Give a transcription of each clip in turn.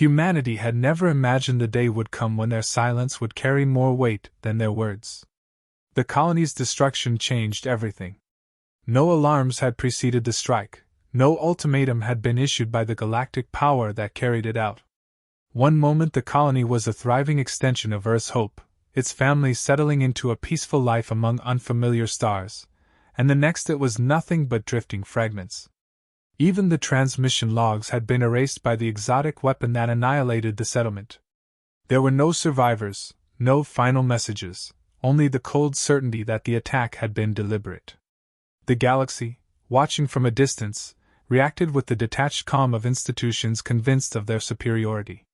Humanity had never imagined the day would come when their silence would carry more weight than their words. The colony's destruction changed everything. No alarms had preceded the strike, no ultimatum had been issued by the galactic power that carried it out. One moment the colony was a thriving extension of Earth's hope, its families settling into a peaceful life among unfamiliar stars, and the next it was nothing but drifting fragments. Even the transmission logs had been erased by the exotic weapon that annihilated the settlement. There were no survivors, no final messages, only the cold certainty that the attack had been deliberate. The galaxy, watching from a distance, reacted with the detached calm of institutions convinced of their superiority.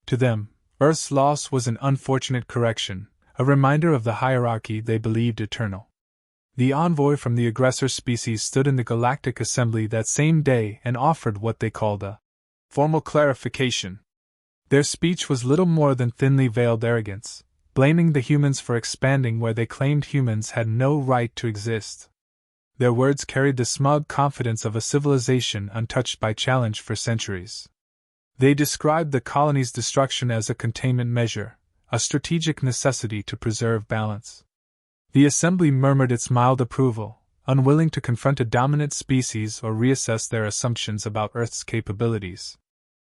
To them, Earth's loss was an unfortunate correction, a reminder of the hierarchy they believed eternal. The envoy from the aggressor species stood in the Galactic Assembly that same day and offered what they called a formal clarification. Their speech was little more than thinly veiled arrogance, blaming the humans for expanding where they claimed humans had no right to exist. Their words carried the smug confidence of a civilization untouched by challenge for centuries. They described the colony's destruction as a containment measure, a strategic necessity to preserve balance. The Assembly murmured its mild approval, unwilling to confront a dominant species or reassess their assumptions about Earth's capabilities.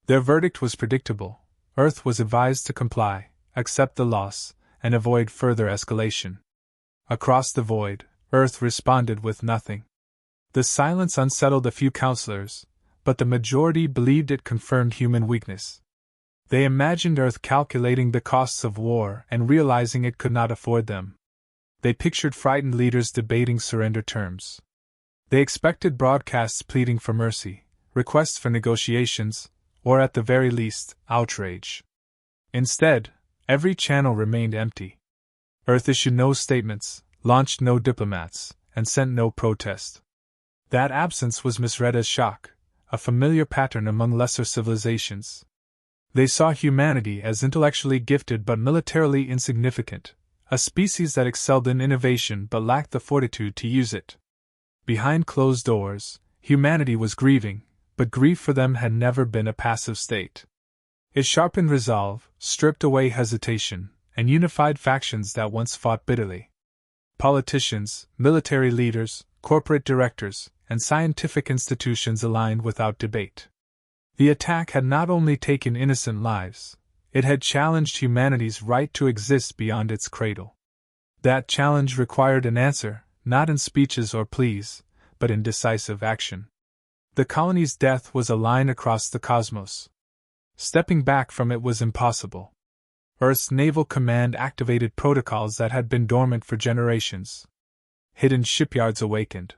Their verdict was predictable. Earth was advised to comply, accept the loss, and avoid further escalation. Across the void, Earth responded with nothing. The silence unsettled a few counselors, but the majority believed it confirmed human weakness. They imagined Earth calculating the costs of war and realizing it could not afford them. They pictured frightened leaders debating surrender terms. They expected broadcasts pleading for mercy, requests for negotiations, or at the very least, outrage. Instead, every channel remained empty. Earth issued no statements, launched no diplomats, and sent no protest. That absence was misread as shock, a familiar pattern among lesser civilizations. They saw humanity as intellectually gifted but militarily insignificant, a species that excelled in innovation but lacked the fortitude to use it. Behind closed doors, humanity was grieving, but grief for them had never been a passive state. It sharpened resolve, stripped away hesitation, and unified factions that once fought bitterly. Politicians, military leaders, corporate directors, and scientific institutions aligned without debate. The attack had not only taken innocent lives, it had challenged humanity's right to exist beyond its cradle. That challenge required an answer, not in speeches or pleas, but in decisive action. The colony's death was a line across the cosmos. Stepping back from it was impossible. Earth's Naval Command activated protocols that had been dormant for generations. Hidden shipyards awakened.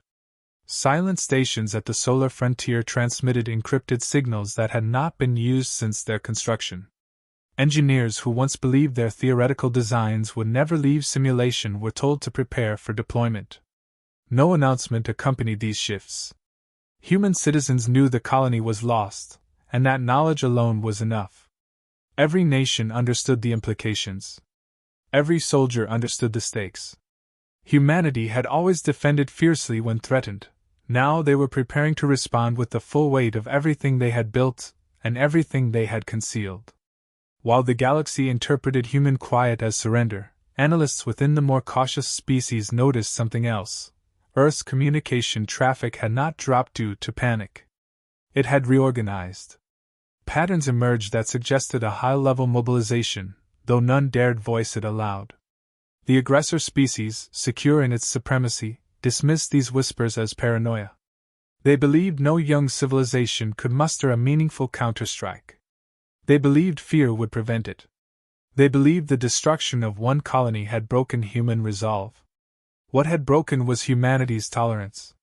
Silent stations at the solar frontier transmitted encrypted signals that had not been used since their construction. Engineers who once believed their theoretical designs would never leave simulation were told to prepare for deployment. No announcement accompanied these shifts. Human citizens knew the colony was lost, and that knowledge alone was enough. Every nation understood the implications. Every soldier understood the stakes. Humanity had always defended fiercely when threatened. Now they were preparing to respond with the full weight of everything they had built and everything they had concealed. While the galaxy interpreted human quiet as surrender, analysts within the more cautious species noticed something else. Earth's communication traffic had not dropped due to panic. It had reorganized. Patterns emerged that suggested a high-level mobilization, though none dared voice it aloud. The aggressor species, secure in its supremacy, dismissed these whispers as paranoia. They believed no young civilization could muster a meaningful counterstrike. They believed fear would prevent it. They believed the destruction of one colony had broken human resolve. What had broken was humanity's tolerance.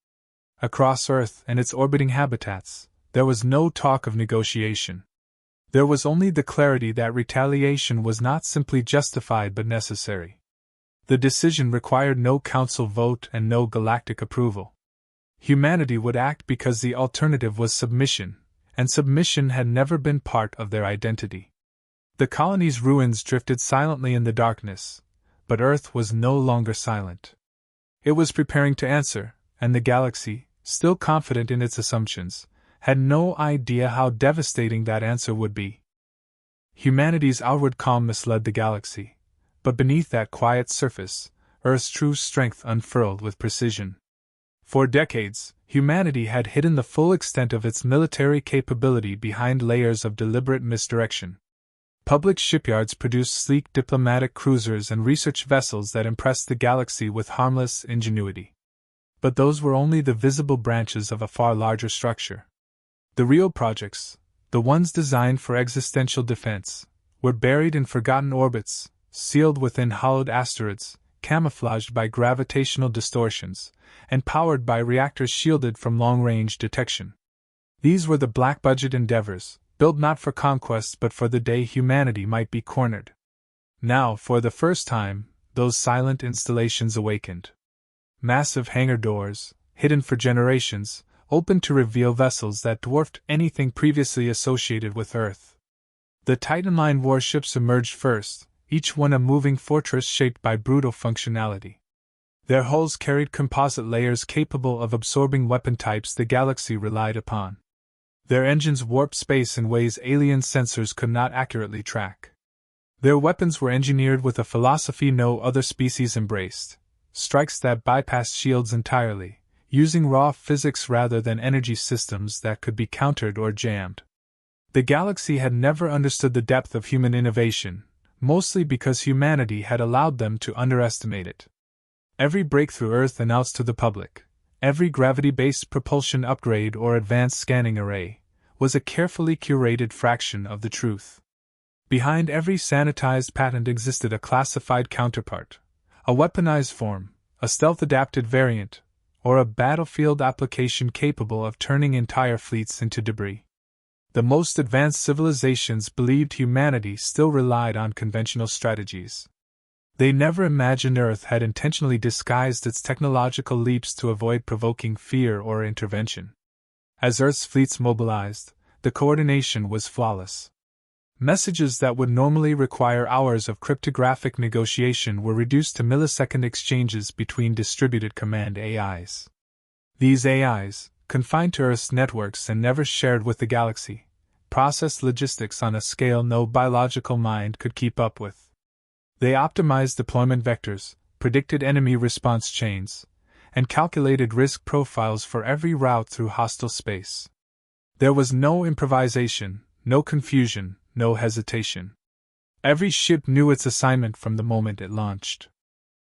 Across Earth and its orbiting habitats, there was no talk of negotiation. There was only the clarity that retaliation was not simply justified but necessary. The decision required no council vote and no galactic approval. Humanity would act because the alternative was submission, and submission had never been part of their identity. The colony's ruins drifted silently in the darkness, but Earth was no longer silent. It was preparing to answer, and the galaxy, still confident in its assumptions, had no idea how devastating that answer would be. Humanity's outward calm misled the galaxy, but beneath that quiet surface, Earth's true strength unfurled with precision. For decades, humanity had hidden the full extent of its military capability behind layers of deliberate misdirection. Public shipyards produced sleek diplomatic cruisers and research vessels that impressed the galaxy with harmless ingenuity. But those were only the visible branches of a far larger structure. The real projects, the ones designed for existential defense, were buried in forgotten orbits, sealed within hollowed asteroids, camouflaged by gravitational distortions, and powered by reactors shielded from long-range detection. These were the black-budget endeavors, built not for conquest but for the day humanity might be cornered. Now, for the first time, those silent installations awakened. Massive hangar doors, hidden for generations, opened to reveal vessels that dwarfed anything previously associated with Earth. The Titan-line warships emerged first, each one a moving fortress shaped by brutal functionality. Their hulls carried composite layers capable of absorbing weapon types the galaxy relied upon. Their engines warped space in ways alien sensors could not accurately track. Their weapons were engineered with a philosophy no other species embraced: strikes that bypassed shields entirely, using raw physics rather than energy systems that could be countered or jammed. The galaxy had never understood the depth of human innovation, mostly because humanity had allowed them to underestimate it. Every breakthrough Earth announced to the public, every gravity-based propulsion upgrade or advanced scanning array, was a carefully curated fraction of the truth. Behind every sanitized patent existed a classified counterpart, a weaponized form, a stealth-adapted variant, or a battlefield application capable of turning entire fleets into debris. The most advanced civilizations believed humanity still relied on conventional strategies. They never imagined Earth had intentionally disguised its technological leaps to avoid provoking fear or intervention. As Earth's fleets mobilized, the coordination was flawless. Messages that would normally require hours of cryptographic negotiation were reduced to millisecond exchanges between distributed command AIs. These AIs, confined to Earth's networks and never shared with the galaxy, processed logistics on a scale no biological mind could keep up with. They optimized deployment vectors, predicted enemy response chains, and calculated risk profiles for every route through hostile space. There was no improvisation, no confusion, no hesitation. Every ship knew its assignment from the moment it launched.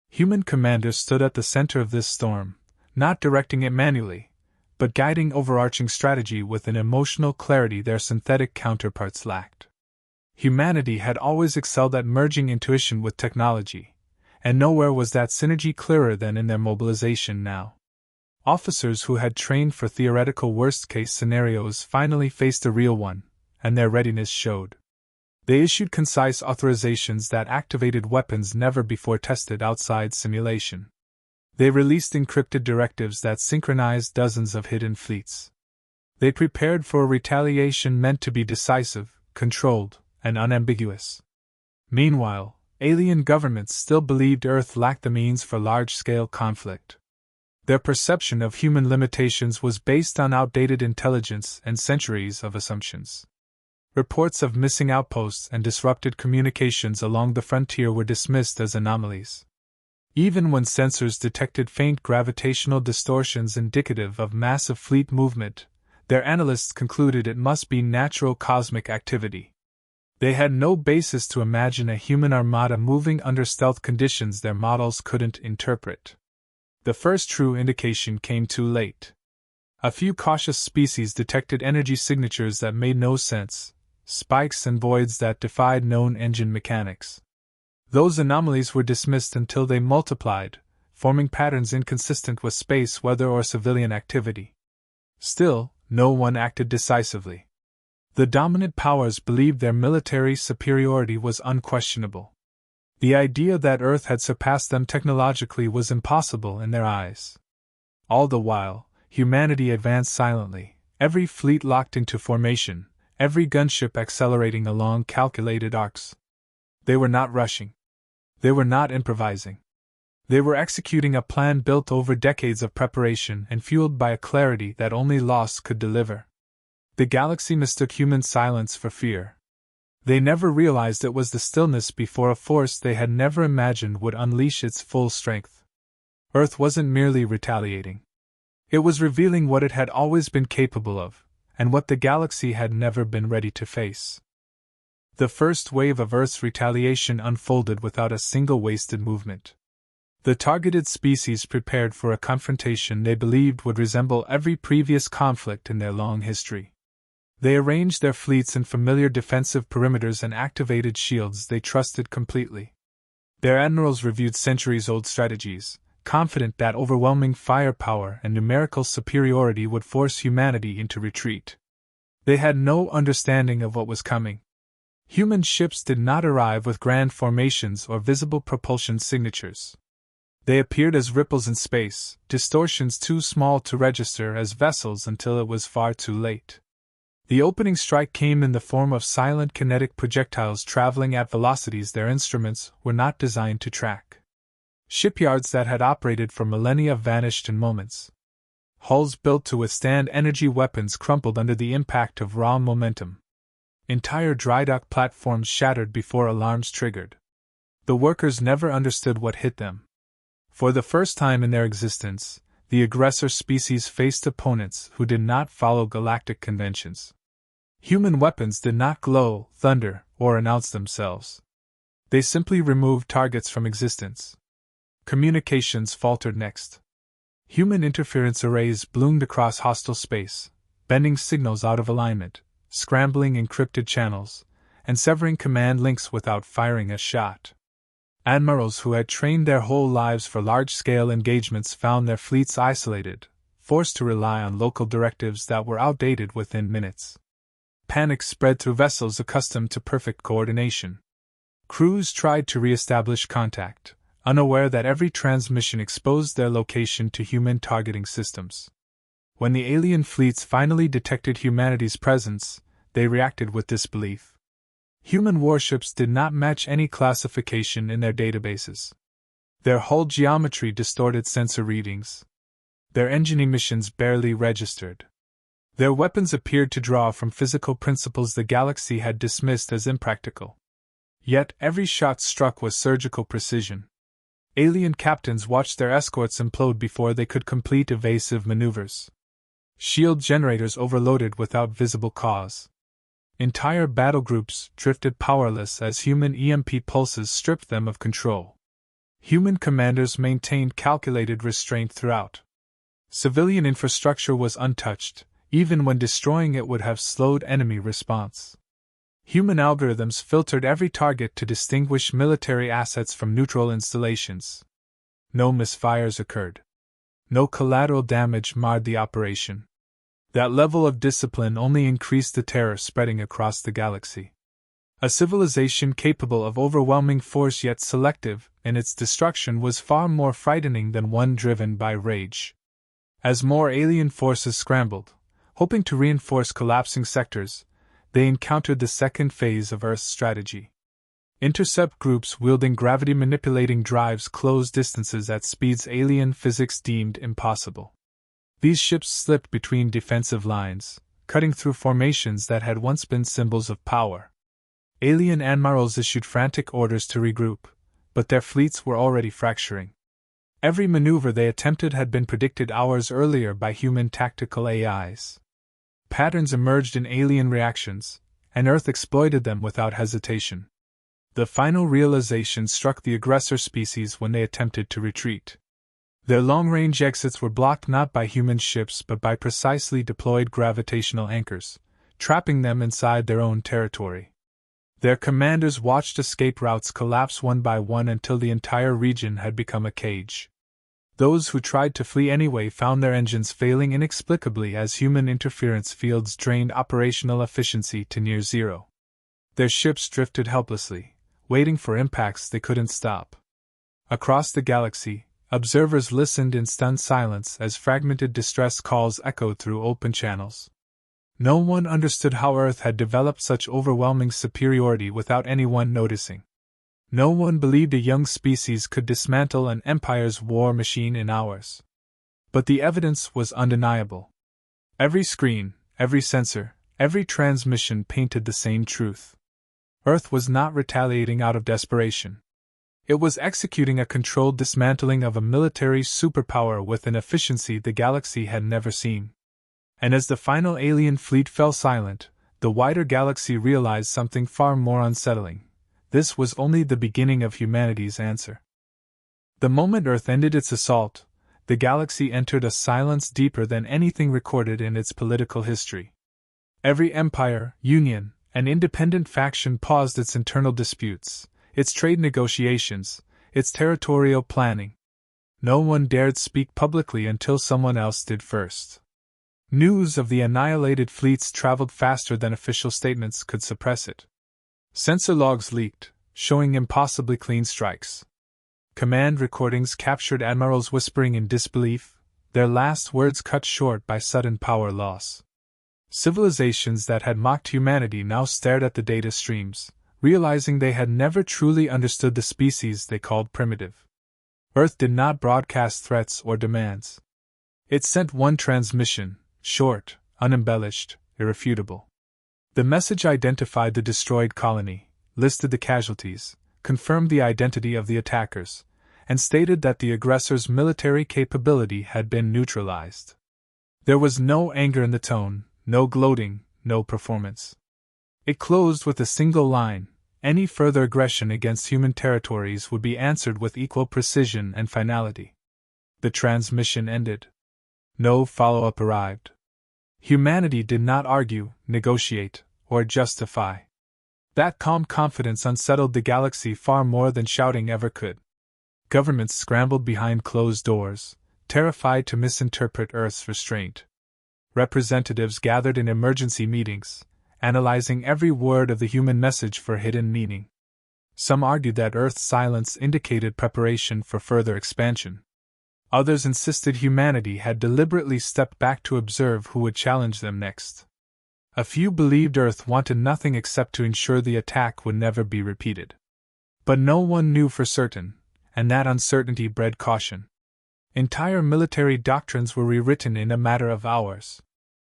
Human commanders stood at the center of this storm, not directing it manually, but guiding overarching strategy with an emotional clarity their synthetic counterparts lacked. Humanity had always excelled at merging intuition with technology, and nowhere was that synergy clearer than in their mobilization now. Officers who had trained for theoretical worst-case scenarios finally faced a real one, and their readiness showed. They issued concise authorizations that activated weapons never before tested outside simulation. They released encrypted directives that synchronized dozens of hidden fleets. They prepared for a retaliation meant to be decisive, controlled, and unambiguous. Meanwhile, alien governments still believed Earth lacked the means for large-scale conflict. Their perception of human limitations was based on outdated intelligence and centuries of assumptions. Reports of missing outposts and disrupted communications along the frontier were dismissed as anomalies. Even when sensors detected faint gravitational distortions indicative of massive fleet movement, their analysts concluded it must be natural cosmic activity. They had no basis to imagine a human armada moving under stealth conditions their models couldn't interpret. The first true indication came too late. A few cautious species detected energy signatures that made no sense, spikes and voids that defied known engine mechanics. Those anomalies were dismissed until they multiplied, forming patterns inconsistent with space weather or civilian activity. Still, no one acted decisively. The dominant powers believed their military superiority was unquestionable. The idea that Earth had surpassed them technologically was impossible in their eyes. All the while, humanity advanced silently, every fleet locked into formation, every gunship accelerating along calculated arcs. They were not rushing. They were not improvising. They were executing a plan built over decades of preparation and fueled by a clarity that only loss could deliver. The galaxy mistook human silence for fear. They never realized it was the stillness before a force they had never imagined would unleash its full strength. Earth wasn't merely retaliating. It was revealing what it had always been capable of, and what the galaxy had never been ready to face. The first wave of Earth's retaliation unfolded without a single wasted movement. The targeted species prepared for a confrontation they believed would resemble every previous conflict in their long history. They arranged their fleets in familiar defensive perimeters and activated shields they trusted completely. Their admirals reviewed centuries-old strategies, confident that overwhelming firepower and numerical superiority would force humanity into retreat. They had no understanding of what was coming. Human ships did not arrive with grand formations or visible propulsion signatures. They appeared as ripples in space, distortions too small to register as vessels until it was far too late. The opening strike came in the form of silent kinetic projectiles traveling at velocities their instruments were not designed to track. Shipyards that had operated for millennia vanished in moments. Hulls built to withstand energy weapons crumpled under the impact of raw momentum. Entire drydock platforms shattered before alarms triggered. The workers never understood what hit them. For the first time in their existence, the aggressor species faced opponents who did not follow galactic conventions. Human weapons did not glow, thunder, or announce themselves. They simply removed targets from existence. Communications faltered next. Human interference arrays bloomed across hostile space, bending signals out of alignment, scrambling encrypted channels, and severing command links without firing a shot. Admirals who had trained their whole lives for large-scale engagements found their fleets isolated, forced to rely on local directives that were outdated within minutes. Panic spread through vessels accustomed to perfect coordination. Crews tried to re-establish contact, unaware that every transmission exposed their location to human targeting systems. When the alien fleets finally detected humanity's presence, they reacted with disbelief. Human warships did not match any classification in their databases. Their hull geometry distorted sensor readings. Their engine emissions barely registered. Their weapons appeared to draw from physical principles the galaxy had dismissed as impractical. Yet every shot struck with surgical precision. Alien captains watched their escorts implode before they could complete evasive maneuvers. Shield generators overloaded without visible cause. Entire battle groups drifted powerless as human EMP pulses stripped them of control. Human commanders maintained calculated restraint throughout. Civilian infrastructure was untouched, even when destroying it would have slowed enemy response. Human algorithms filtered every target to distinguish military assets from neutral installations. No misfires occurred. No collateral damage marred the operation. That level of discipline only increased the terror spreading across the galaxy. A civilization capable of overwhelming force yet selective in its destruction was far more frightening than one driven by rage. As more alien forces scrambled, hoping to reinforce collapsing sectors, they encountered the second phase of Earth's strategy. Intercept groups wielding gravity-manipulating drives closed distances at speeds alien physics deemed impossible. These ships slipped between defensive lines, cutting through formations that had once been symbols of power. Alien admirals issued frantic orders to regroup, but their fleets were already fracturing. Every maneuver they attempted had been predicted hours earlier by human tactical AIs. Patterns emerged in alien reactions, and Earth exploited them without hesitation. The final realization struck the aggressor species when they attempted to retreat. Their long-range exits were blocked not by human ships but by precisely deployed gravitational anchors, trapping them inside their own territory. Their commanders watched escape routes collapse one by one until the entire region had become a cage. Those who tried to flee anyway found their engines failing inexplicably as human interference fields drained operational efficiency to near zero. Their ships drifted helplessly, waiting for impacts they couldn't stop. Across the galaxy, observers listened in stunned silence as fragmented distress calls echoed through open channels. No one understood how Earth had developed such overwhelming superiority without anyone noticing. No one believed a young species could dismantle an empire's war machine in hours. But the evidence was undeniable. Every screen, every sensor, every transmission painted the same truth. Earth was not retaliating out of desperation. It was executing a controlled dismantling of a military superpower with an efficiency the galaxy had never seen. And as the final alien fleet fell silent, the wider galaxy realized something far more unsettling. This was only the beginning of humanity's answer. The moment Earth ended its assault, the galaxy entered a silence deeper than anything recorded in its political history. Every empire, union, and independent faction paused its internal disputes, its trade negotiations, its territorial planning. No one dared speak publicly until someone else did first. News of the annihilated fleets traveled faster than official statements could suppress it. Sensor logs leaked, showing impossibly clean strikes. Command recordings captured admirals whispering in disbelief, their last words cut short by sudden power loss. Civilizations that had mocked humanity now stared at the data streams, realizing they had never truly understood the species they called primitive. Earth did not broadcast threats or demands. It sent one transmission, short, unembellished, irrefutable. The message identified the destroyed colony, listed the casualties, confirmed the identity of the attackers, and stated that the aggressor's military capability had been neutralized. There was no anger in the tone, no gloating, no performance. It closed with a single line: any further aggression against human territories would be answered with equal precision and finality. The transmission ended. No follow-up arrived. Humanity did not argue, negotiate, or justify. That calm confidence unsettled the galaxy far more than shouting ever could. Governments scrambled behind closed doors, terrified to misinterpret Earth's restraint. Representatives gathered in emergency meetings, analyzing every word of the human message for hidden meaning. Some argued that Earth's silence indicated preparation for further expansion. Others insisted humanity had deliberately stepped back to observe who would challenge them next. A few believed Earth wanted nothing except to ensure the attack would never be repeated. But no one knew for certain, and that uncertainty bred caution. Entire military doctrines were rewritten in a matter of hours.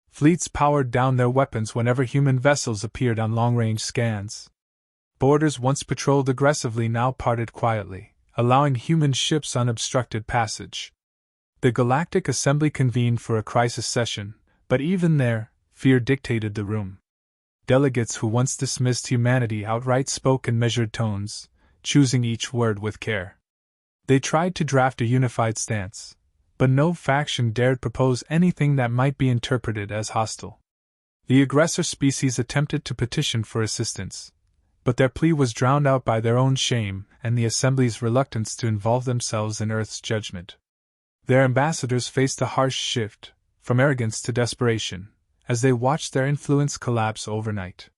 Fleets powered down their weapons whenever human vessels appeared on long-range scans. Borders once patrolled aggressively now parted quietly, allowing human ships unobstructed passage. The Galactic Assembly convened for a crisis session, but even there, fear dictated the room. Delegates who once dismissed humanity outright spoke in measured tones, choosing each word with care. They tried to draft a unified stance, but no faction dared propose anything that might be interpreted as hostile. The aggressor species attempted to petition for assistance, but their plea was drowned out by their own shame and the Assembly's reluctance to involve themselves in Earth's judgment. Their ambassadors faced a harsh shift, from arrogance to desperation, as they watched their influence collapse overnight.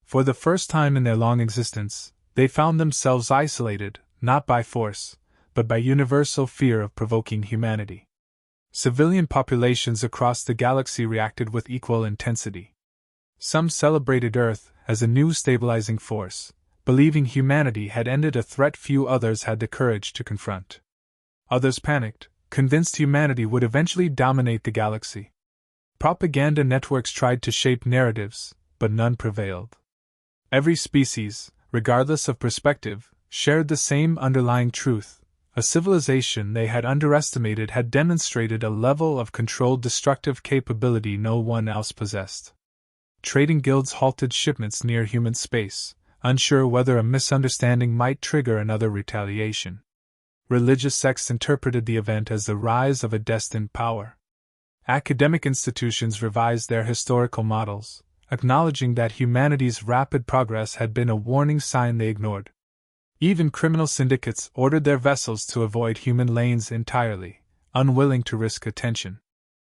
For the first time in their long existence, they found themselves isolated, not by force, but by universal fear of provoking humanity. Civilian populations across the galaxy reacted with equal intensity. Some celebrated Earth as a new stabilizing force, believing humanity had ended a threat few others had the courage to confront. Others panicked, convinced humanity would eventually dominate the galaxy. Propaganda networks tried to shape narratives, but none prevailed. Every species, regardless of perspective, shared the same underlying truth. A civilization they had underestimated had demonstrated a level of controlled destructive capability no one else possessed. Trading guilds halted shipments near human space, unsure whether a misunderstanding might trigger another retaliation. Religious sects interpreted the event as the rise of a destined power. Academic institutions revised their historical models, acknowledging that humanity's rapid progress had been a warning sign they ignored. Even criminal syndicates ordered their vessels to avoid human lanes entirely, unwilling to risk attention.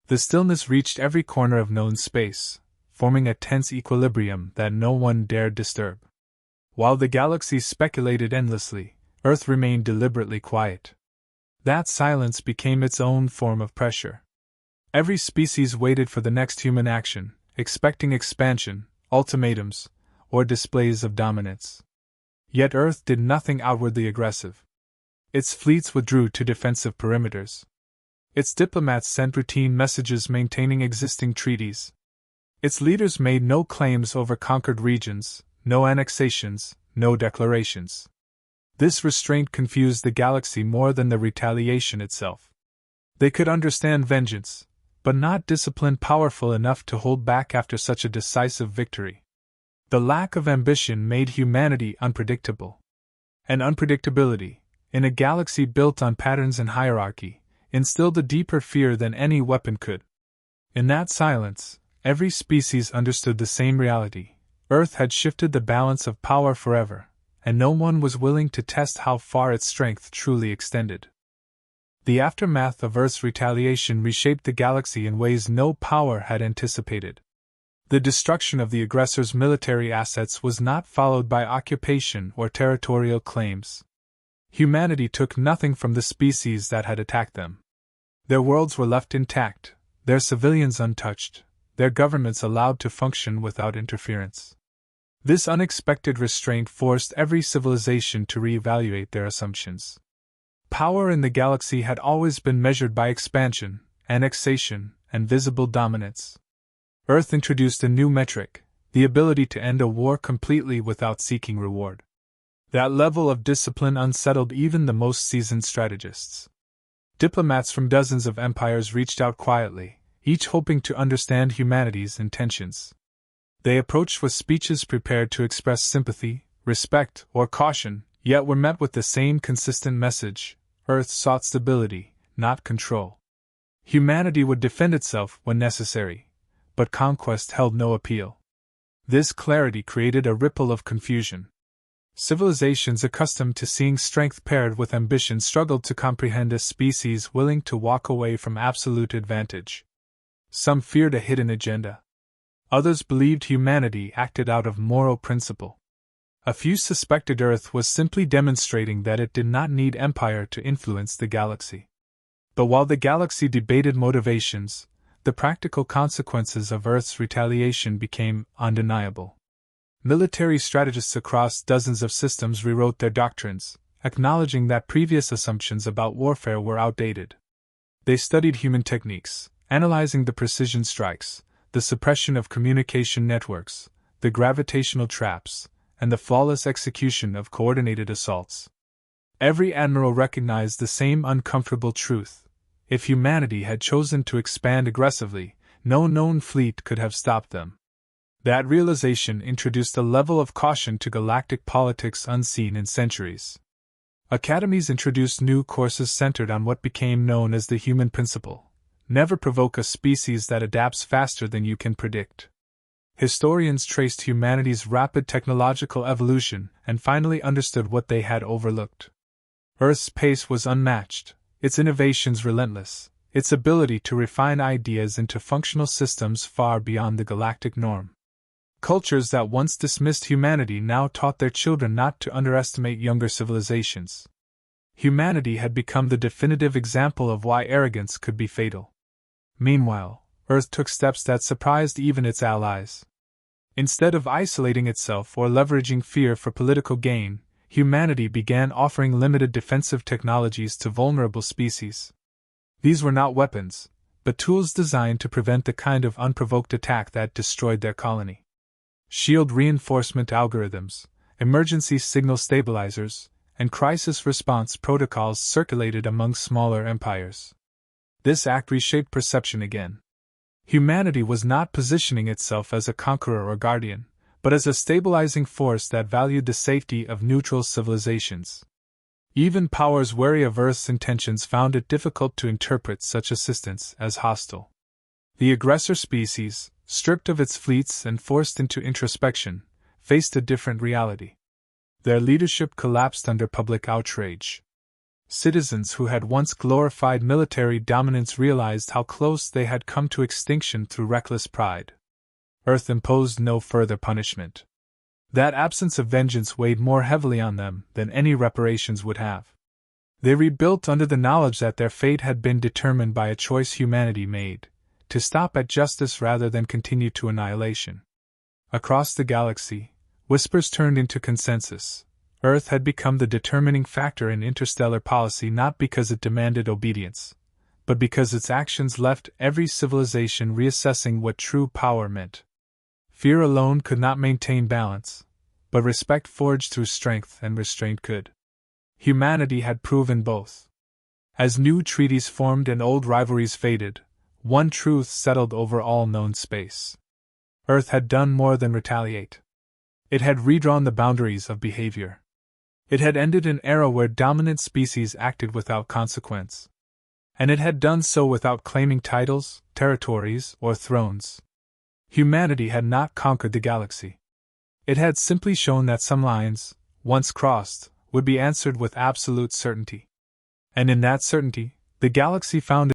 The stillness reached every corner of known space, forming a tense equilibrium that no one dared disturb. While the galaxy speculated endlessly, Earth remained deliberately quiet. That silence became its own form of pressure. Every species waited for the next human action, expecting expansion, ultimatums, or displays of dominance. Yet Earth did nothing outwardly aggressive. Its fleets withdrew to defensive perimeters. Its diplomats sent routine messages maintaining existing treaties. Its leaders made no claims over conquered regions, no annexations, no declarations. This restraint confused the galaxy more than the retaliation itself. They could understand vengeance, but not discipline powerful enough to hold back after such a decisive victory. The lack of ambition made humanity unpredictable. And unpredictability, in a galaxy built on patterns and hierarchy, instilled a deeper fear than any weapon could. In that silence, every species understood the same reality. Earth had shifted the balance of power forever, and no one was willing to test how far its strength truly extended. The aftermath of Earth's retaliation reshaped the galaxy in ways no power had anticipated. The destruction of the aggressor's military assets was not followed by occupation or territorial claims. Humanity took nothing from the species that had attacked them. Their worlds were left intact, their civilians untouched, their governments allowed to function without interference. This unexpected restraint forced every civilization to reevaluate their assumptions. Power in the galaxy had always been measured by expansion, annexation, and visible dominance. Earth introduced a new metric, the ability to end a war completely without seeking reward. That level of discipline unsettled even the most seasoned strategists. Diplomats from dozens of empires reached out quietly, each hoping to understand humanity's intentions. They approached with speeches prepared to express sympathy, respect, or caution, yet were met with the same consistent message: Earth sought stability, not control. Humanity would defend itself when necessary, but conquest held no appeal. This clarity created a ripple of confusion. Civilizations accustomed to seeing strength paired with ambition struggled to comprehend a species willing to walk away from absolute advantage. Some feared a hidden agenda. Others believed humanity acted out of moral principle. A few suspected Earth was simply demonstrating that it did not need empire to influence the galaxy. But while the galaxy debated motivations, the practical consequences of Earth's retaliation became undeniable. Military strategists across dozens of systems rewrote their doctrines, acknowledging that previous assumptions about warfare were outdated. They studied human techniques, analyzing the precision strikes, the suppression of communication networks, the gravitational traps, and the flawless execution of coordinated assaults. Every admiral recognized the same uncomfortable truth: if humanity had chosen to expand aggressively, no known fleet could have stopped them. That realization introduced a level of caution to galactic politics unseen in centuries. Academies introduced new courses centered on what became known as the human principle: never provoke a species that adapts faster than you can predict. Historians traced humanity's rapid technological evolution and finally understood what they had overlooked. Earth's pace was unmatched, its innovations relentless, its ability to refine ideas into functional systems far beyond the galactic norm. Cultures that once dismissed humanity now taught their children not to underestimate younger civilizations. Humanity had become the definitive example of why arrogance could be fatal. Meanwhile, Earth took steps that surprised even its allies. Instead of isolating itself or leveraging fear for political gain, humanity began offering limited defensive technologies to vulnerable species. These were not weapons, but tools designed to prevent the kind of unprovoked attack that destroyed their colony. Shield reinforcement algorithms, emergency signal stabilizers, and crisis response protocols circulated among smaller empires. This act reshaped perception again. Humanity was not positioning itself as a conqueror or guardian, but as a stabilizing force that valued the safety of neutral civilizations. Even powers wary of Earth's intentions found it difficult to interpret such assistance as hostile. The aggressor species, stripped of its fleets and forced into introspection, faced a different reality. Their leadership collapsed under public outrage. Citizens who had once glorified military dominance realized how close they had come to extinction through reckless pride. Earth imposed no further punishment. That absence of vengeance weighed more heavily on them than any reparations would have. They rebuilt under the knowledge that their fate had been determined by a choice humanity made, to stop at justice rather than continue to annihilation. Across the galaxy, whispers turned into consensus. Earth had become the determining factor in interstellar policy not because it demanded obedience, but because its actions left every civilization reassessing what true power meant. Fear alone could not maintain balance. but respect forged through strength and restraint could. Humanity had proven both. As new treaties formed and old rivalries faded, one truth settled over all known space. Earth had done more than retaliate. It had redrawn the boundaries of behavior. It had ended an era where dominant species acted without consequence. And it had done so without claiming titles, territories, or thrones. Humanity had not conquered the galaxy. It had simply shown that some lines, once crossed, would be answered with absolute certainty. And in that certainty, the galaxy found